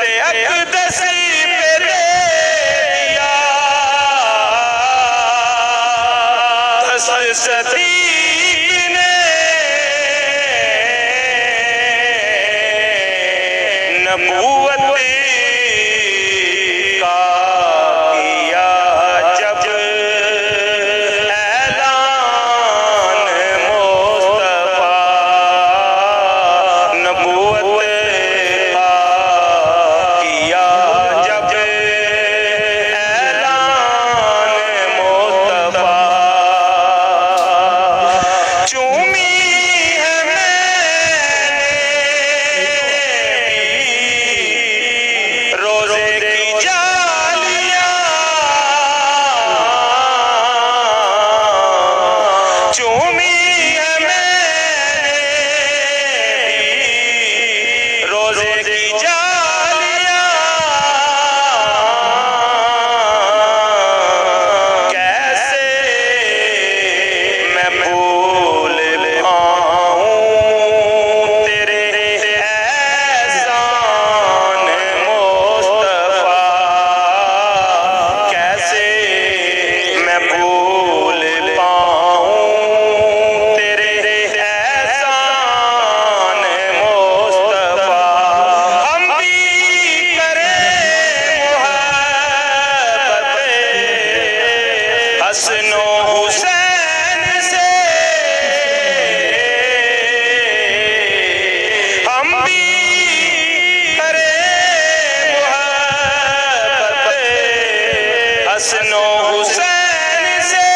اقدسی پہ دے دیا صدیق نے نبوت کا کیا جب اعلان مصطفیٰ نبوت کا کیا جب اعلان مصطفیٰ چومی ہے میں روزے کی جالیاں چومی ہے میں روزے کی جالیاں کیسے میں بھول پاؤں تیرے احسان مصطفیٰ کیسے میں بھول پاؤں تیرے احسان مصطفیٰ ہم بھی کریں محبت حسن و حسین سے ہم بھی کریں محبت حسن و حسین سے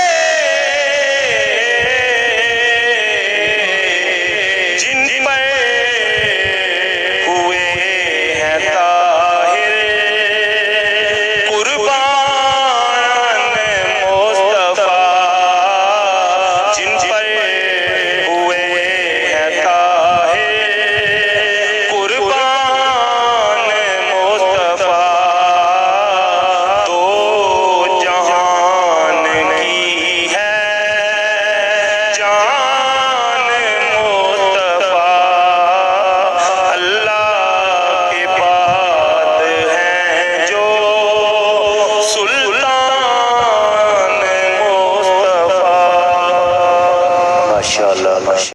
جن پر ہوئے ہیں طاہر قربان مصطفیٰ جن پر ہوئے ہیں طاہر قربان مصطفیٰ دو جہان کی ہے جان مصطفیٰ اللہ کے بعد ہیں جو سلطان مصطفیٰ ماشاءاللہ ماشاءاللہ